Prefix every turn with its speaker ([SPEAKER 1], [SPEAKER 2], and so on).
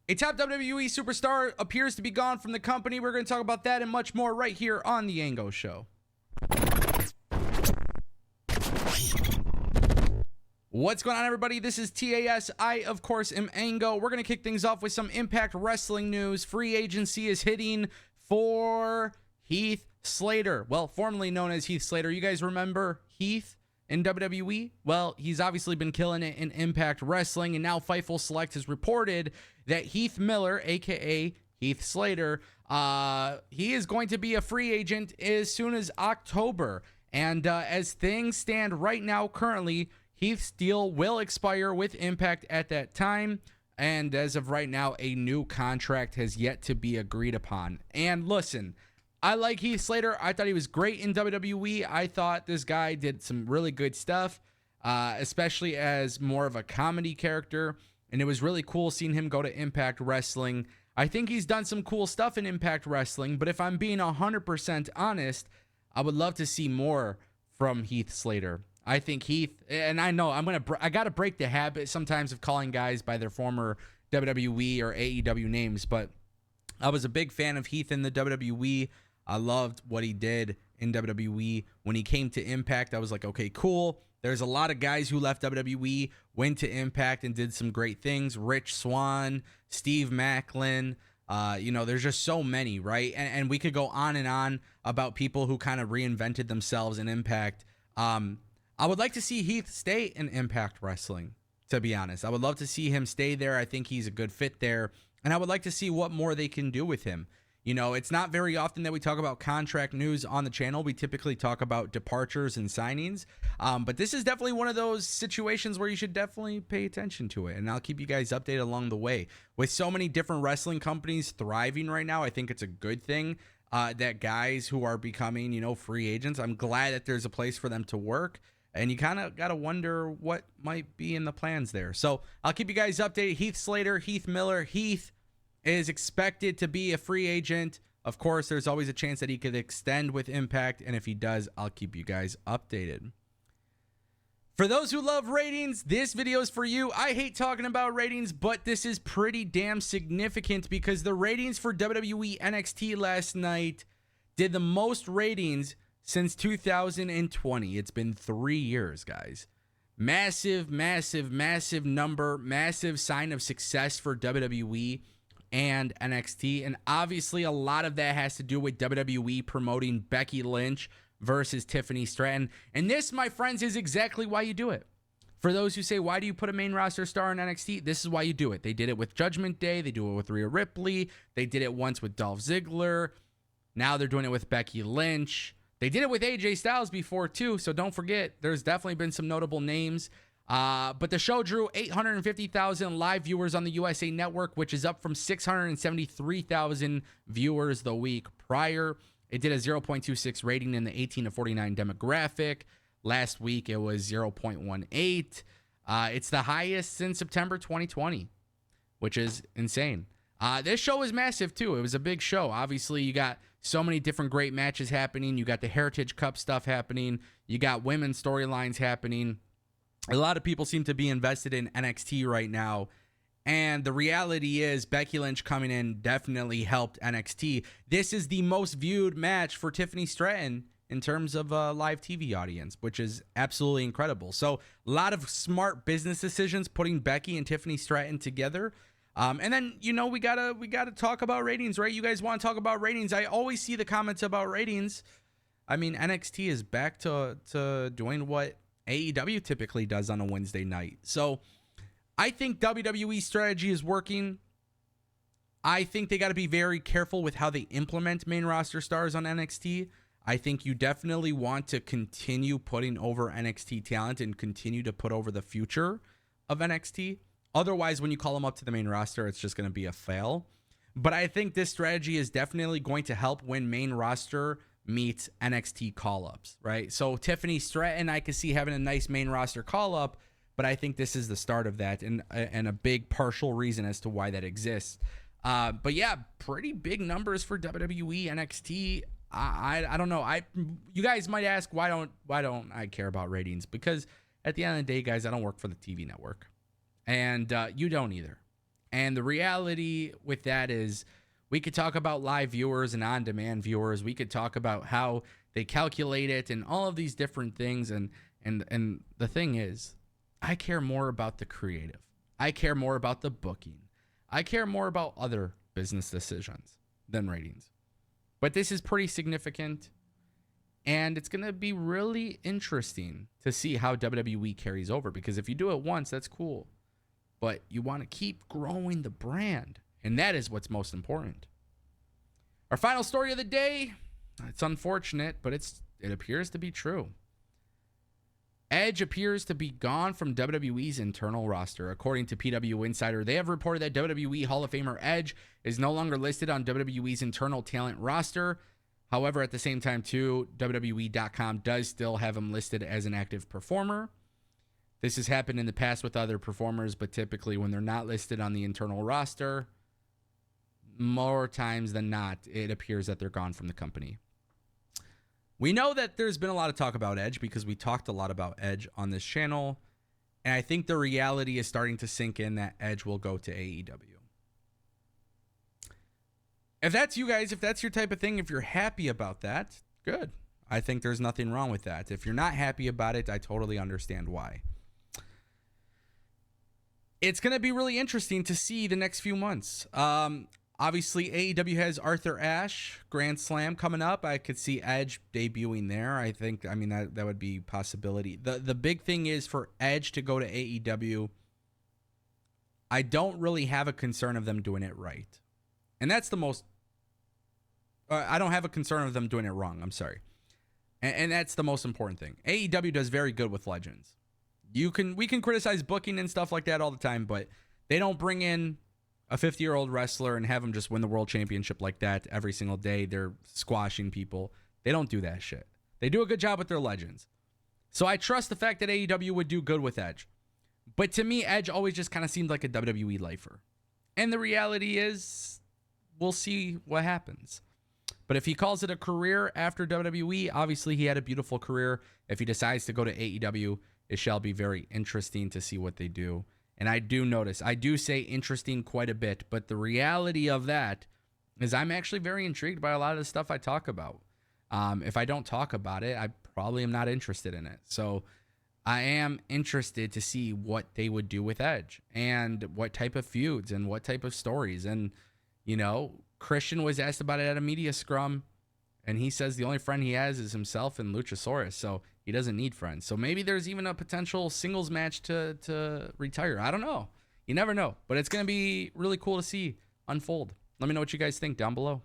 [SPEAKER 1] A top WWE superstar appears to be gone from the company. We're going to talk about that and much more right here on The Ango Show. What's going on, everybody? This is TAS. I, of course, am Ango. We're going to kick things off with some Impact Wrestling news. Free agency is hitting for Heath Slater. Well, formerly known as Heath Slater. You guys remember Heath in WWE? Well, he's obviously been killing it in Impact Wrestling, and now Fightful Select has reported that Heath Miller, a.k.a. Heath Slater, he is going to be a free agent as soon as October. And as things stand right now, currently, Heath's deal will expire with Impact at that time. And as of right now, a new contract has yet to be agreed upon. And listen, I like Heath Slater. I thought he was great in WWE. I thought this guy did some really good stuff, especially as more of a comedy character. And it was really cool seeing him go to Impact Wrestling. I think he's done some cool stuff in Impact Wrestling, but if I'm being 100% honest, I would love to see more from Heath Slater. I think Heath, and I know I got to break the habit sometimes of calling guys by their former WWE or AEW names, but I was a big fan of Heath in the WWE. I loved what he did in WWE. When he came to Impact, I was like, okay, cool. There's a lot of guys who left WWE, went to Impact and did some great things. Rich Swann, Steve Macklin, there's just so many, right? And we could go on and on about people who kind of reinvented themselves in Impact. I would like to see Heath stay in Impact Wrestling, to be honest. I would love to see him stay there. I think he's a good fit there. And I would like to see what more they can do with him. You know, it's not very often that we talk about contract news on the channel. We typically talk about departures and signings. But this is definitely one of those situations where you should definitely pay attention to it. And I'll keep you guys updated along the way. With so many different wrestling companies thriving right now, I think it's a good thing that guys who are becoming, free agents, I'm glad that there's a place for them to work. And you kind of got to wonder what might be in the plans there. So I'll keep you guys updated. Heath Slater, Heath Miller. Heath is expected to be a free agent. Of course, there's always a chance that he could extend with Impact. And if he does, I'll keep you guys updated. For those who love ratings, this video is for you. I hate talking about ratings, but this is pretty damn significant because the ratings for WWE NXT last night did the most ratings since 2020. It's been 3 years, guys. Massive, massive, massive number, massive sign of success for WWE and NXT. And obviously a lot of that has to do with WWE promoting Becky Lynch versus Tiffany Stratton. And this, my friends, is exactly why you do it. For those who say, why do you put a main roster star in NXT? This is why you do it. They did it with Judgment Day. They do it with Rhea Ripley. They did it once with Dolph Ziggler. Now they're doing it with Becky Lynch. They did it with AJ Styles before, too, so don't forget, there's definitely been some notable names. But the show drew 850,000 live viewers on the USA Network, which is up from 673,000 viewers the week prior. It did a 0.26 rating in the 18 to 49 demographic. Last week, it was 0.18. It's the highest since September 2020, which is insane. This show is massive, too. It was a big show. Obviously, you got so many different great matches happening. You got the Heritage Cup stuff happening. You got women's storylines happening. A lot of people seem to be invested in NXT right now. And the reality is Becky Lynch coming in definitely helped NXT. This is the most viewed match for Tiffany Stratton in terms of a live TV audience, which is absolutely incredible. So a lot of smart business decisions putting Becky and Tiffany Stratton together. And then, we gotta talk about ratings, right? You guys want to talk about ratings. I always see the comments about ratings. I mean, NXT is back to doing what AEW typically does on a Wednesday night. So I think WWE strategy is working. I think they got to be very careful with how they implement main roster stars on NXT. I think you definitely want to continue putting over NXT talent and continue to put over the future of NXT. Otherwise, when you call them up to the main roster, it's just going to be a fail. But I think this strategy is definitely going to help when main roster meets NXT call-ups, right? So Tiffany Stratton, I could see having a nice main roster call-up, but I think this is the start of that and a big partial reason as to why that exists. But yeah, pretty big numbers for WWE NXT. I don't know. You guys might ask, why don't I care about ratings? Because at the end of the day, guys, I don't work for the TV network. And you don't either. And the reality with that is we could talk about live viewers and on-demand viewers. We could talk about how they calculate it and all of these different things. And the thing is, I care more about the creative. I care more about the booking. I care more about other business decisions than ratings. But this is pretty significant. And it's going to be really interesting to see how WWE carries over. Because if you do it once, that's cool. But you want to keep growing the brand. And that is what's most important. Our final story of the day. It's unfortunate, but it appears to be true. Edge appears to be gone from WWE's internal roster. According to PW Insider, they have reported that WWE Hall of Famer Edge is no longer listed on WWE's internal talent roster. However, at the same time, too, WWE.com does still have him listed as an active performer. This has happened in the past with other performers, but typically when they're not listed on the internal roster, more times than not, it appears that they're gone from the company. We know that there's been a lot of talk about Edge because we talked a lot about Edge on this channel. And I think the reality is starting to sink in that Edge will go to AEW. If that's you guys, if that's your type of thing, if you're happy about that, good. I think there's nothing wrong with that. If you're not happy about it, I totally understand why. It's going to be really interesting to see the next few months. Obviously, AEW has Arthur Ashe Grand Slam coming up. I could see Edge debuting there. I mean, that would be a possibility. The big thing is for Edge to go to AEW, I don't really have a concern of them doing it right. And that's the most... I don't have a concern of them doing it wrong. I'm sorry. And that's the most important thing. AEW does very good with legends. We can criticize booking and stuff like that all the time, but they don't bring in a 50-year-old wrestler and have him just win the world championship like that every single day. They're squashing people. They don't do that shit. They do a good job with their legends. So I trust the fact that AEW would do good with Edge. But to me, Edge always just kind of seemed like a WWE lifer. And the reality is, we'll see what happens. But if he calls it a career after WWE, obviously he had a beautiful career. If he decides to go to AEW, it shall be very interesting to see what they do. And I do say interesting quite a bit, but the reality of that is I'm actually very intrigued by a lot of the stuff I talk about. If I don't talk about it, I probably am not interested in it. So I am interested to see what they would do with Edge and what type of feuds and what type of stories. And, you know, Christian was asked about it at a media scrum, and he says the only friend he has is himself and Luchasaurus. So he doesn't need friends. So maybe there's even a potential singles match to retire. I don't know. You never know. But it's going to be really cool to see unfold. Let me know what you guys think down below.